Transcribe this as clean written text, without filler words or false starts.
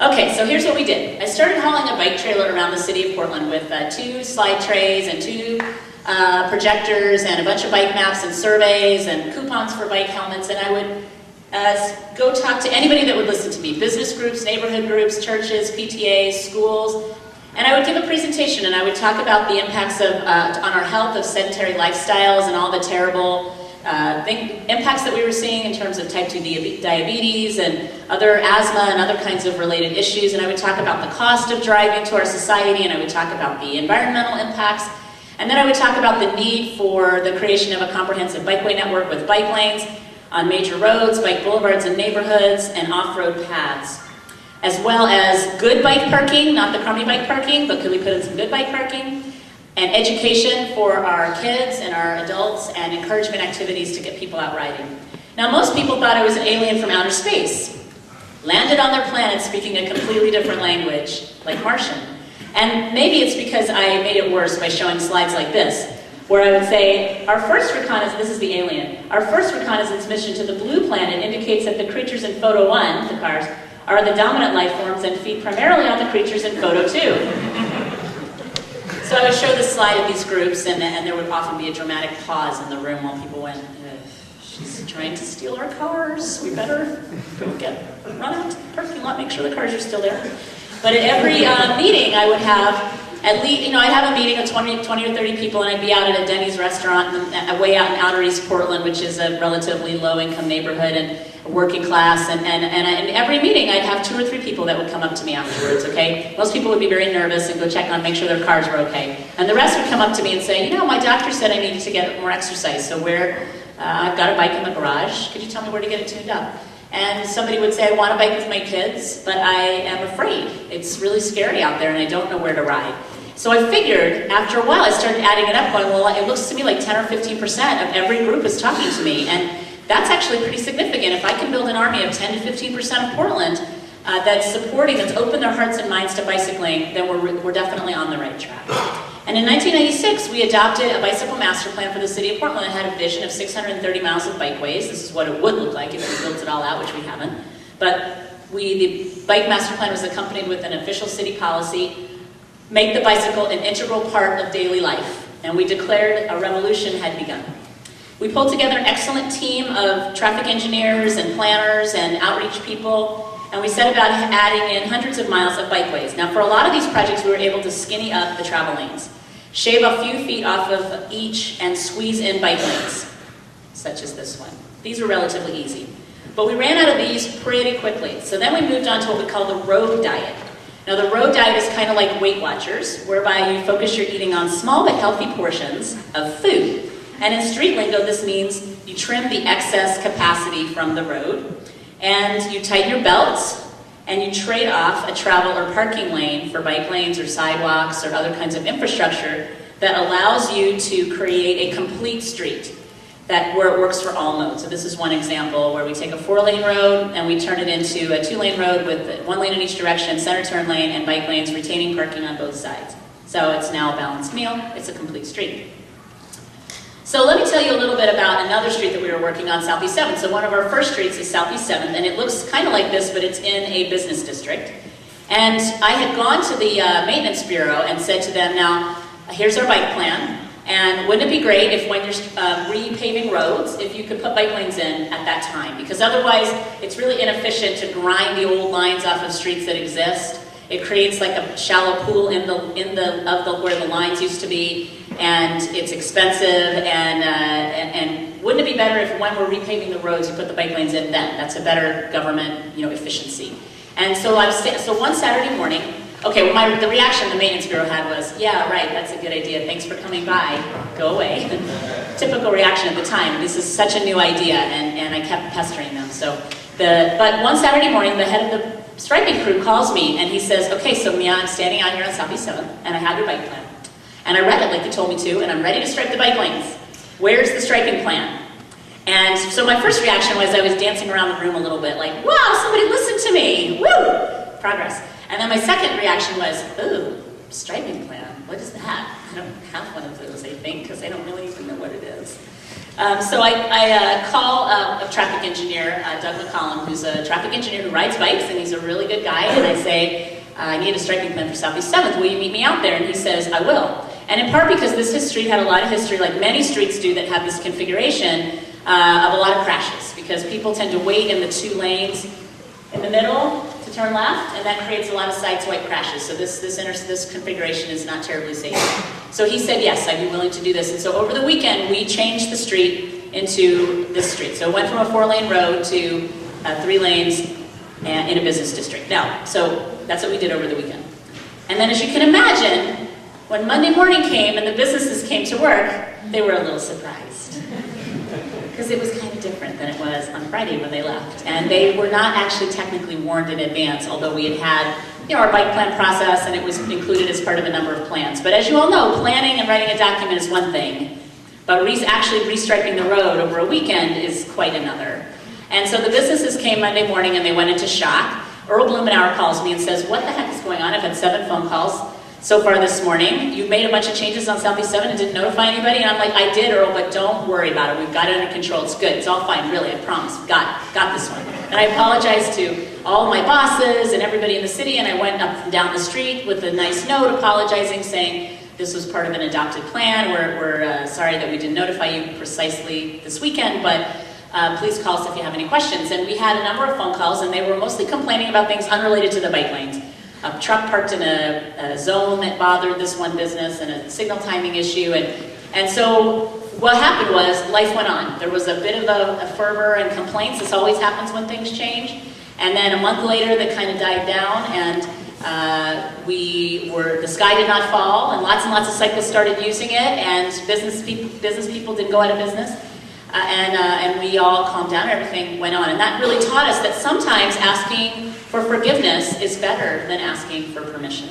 Okay, so here's what we did. I started hauling a bike trailer around the city of Portland with 2 slide trays and 2 projectors and a bunch of bike maps and surveys and coupons for bike helmets, and I would go talk to anybody that would listen to me, business groups, neighborhood groups, churches, PTAs, schools, and I would give a presentation and I would talk about the impacts of, on our health of sedentary lifestyles and all the terrible impacts that we were seeing in terms of type 2 diabetes and other asthma and other kinds of related issues, and I would talk about the cost of driving to our society, and I would talk about the environmental impacts, and then I would talk about the need for the creation of a comprehensive bikeway network with bike lanes on major roads, bike boulevards and neighborhoods, and off-road paths, as well as good bike parking, not the crummy bike parking, but could we put in some good bike parking, and education for our kids and our adults, and encouragement activities to get people out riding. Now, most people thought I was an alien from outer space, landed on their planet speaking a completely different language, like Martian. And maybe it's because I made it worse by showing slides like this, where I would say, our first reconnaissance, this is the alien, our first reconnaissance mission to the blue planet indicates that the creatures in photo 1, the cars, are the dominant life forms and feed primarily on the creatures in photo 2. So I would show this slide of these groups, and there would often be a dramatic pause in the room while people went, she's trying to steal our cars, we better go run out to the parking lot, make sure the cars are still there. But at every meeting I would have, at least, I'd have a meeting of 20 or 30 people, and I'd be out at a Denny's restaurant way out in outer East Portland, which is a relatively low-income neighborhood and working class, and every meeting I'd have 2 or 3 people that would come up to me afterwards, okay? Most people would be very nervous and go check on, make sure their cars were okay. And the rest would come up to me and say, my doctor said I needed to get more exercise, so I've got a bike in the garage, could you tell me where to get it tuned up? And somebody would say, I want a bike with my kids, but I am afraid. It's really scary out there and I don't know where to ride. So I figured, after a while, I started adding it up, going, well, it looks to me like 10 or 15% of every group is talking to me, and that's actually pretty significant. If I can build an army of 10 to 15% of Portland that's opened their hearts and minds to bicycling, then we're definitely on the right track. And in 1996, we adopted a bicycle master plan for the city of Portland that had a vision of 630 miles of bikeways. This is what it would look like if we built it all out, which we haven't. But the bike master plan was accompanied with an official city policy, make the bicycle an integral part of daily life. And we declared a revolution had begun. We pulled together an excellent team of traffic engineers and planners and outreach people, and we set about adding in hundreds of miles of bikeways. Now, for a lot of these projects, we were able to skinny up the travel lanes, shave a few feet off of each, and squeeze in bike lanes, such as this one. These were relatively easy. But we ran out of these pretty quickly, so then we moved on to what we call the road diet. Now, the road diet is kind of like Weight Watchers, whereby you focus your eating on small but healthy portions of food. And in street lingo, this means you trim the excess capacity from the road, and you tighten your belts, and you trade off a travel or parking lane for bike lanes or sidewalks or other kinds of infrastructure that allows you to create a complete street where it works for all modes. So this is one example where we take a 4-lane road and we turn it into a 2-lane road with 1 lane in each direction, center turn lane, and bike lanes retaining parking on both sides. So it's now a balanced meal, it's a complete street. So let me tell you a little bit about another street that we were working on, Southeast 7th. So one of our first streets is Southeast 7th, and it looks kind of like this, but it's in a business district. And I had gone to the maintenance bureau and said to them, now, here's our bike plan, and wouldn't it be great if when you're repaving roads, if you could put bike lanes in at that time? Because otherwise, it's really inefficient to grind the old lines off of streets that exist. It creates like a shallow pool where the lines used to be, and it's expensive, and wouldn't it be better if when we're repaving the roads, you put the bike lanes in then? That's a better government, efficiency. And so one Saturday morning, okay, well the reaction the maintenance bureau had was, yeah, right, that's a good idea, thanks for coming by, go away. Typical reaction at the time, this is such a new idea, and I kept pestering them. But one Saturday morning, the head of the striping crew calls me, and he says, okay, so Mia, I'm standing out here on Southeast 7th, and I have your bike plan. And I read it like you told me to, and I'm ready to stripe the bike lanes. Where's the striping plan? And so my first reaction was I was dancing around the room a little bit, like, wow, somebody listened to me, woo, progress. And then my second reaction was, ooh, striping plan, what is that? I don't have one of those, I think, because I don't really even know what it is. So I call a traffic engineer, Doug McCollum, who's a traffic engineer who rides bikes, and he's a really good guy, and I say, I need a striping plan for Southeast 7th, will you meet me out there? And he says, I will. And in part because this street had a lot of history, like many streets do that have this configuration, of a lot of crashes, because people tend to wait in the 2 lanes in the middle to turn left, and that creates a lot of side-swipe crashes. So this configuration is not terribly safe. So he said, yes, I'd be willing to do this. And so over the weekend, we changed the street into this street. So it went from a 4-lane road to 3 lanes in a business district. Now, so that's what we did over the weekend. And then as you can imagine, when Monday morning came and the businesses came to work, they were a little surprised. Because it was kind of different than it was on Friday when they left. And they were not actually technically warned in advance, although we had our bike plan process and it was included as part of a number of plans. But as you all know, planning and writing a document is one thing, but actually restriping the road over a weekend is quite another. And so the businesses came Monday morning and they went into shock. Earl Blumenauer calls me and says, what the heck is going on? I've had 7 phone calls so far this morning. You made a bunch of changes on Southeast 7 and didn't notify anybody? And I'm like, I did, Earl, but don't worry about it. We've got it under control. It's good. It's all fine, really. I promise. Got this one. And I apologized to all of my bosses and everybody in the city, and I went up and down the street with a nice note apologizing, saying this was part of an adopted plan. We're sorry that we didn't notify you precisely this weekend, but please call us if you have any questions. And we had a number of phone calls, and they were mostly complaining about things unrelated to the bike lanes. A truck parked in a zone that bothered this one business, and a signal timing issue. And so what happened was life went on. There was a bit of a fervor and complaints. This always happens when things change. And then a month later, that kind of died down, and the sky did not fall, and lots of cyclists started using it, and business people didn't go out of business. And we all calmed down, everything went on. And that really taught us that sometimes asking for forgiveness is better than asking for permission.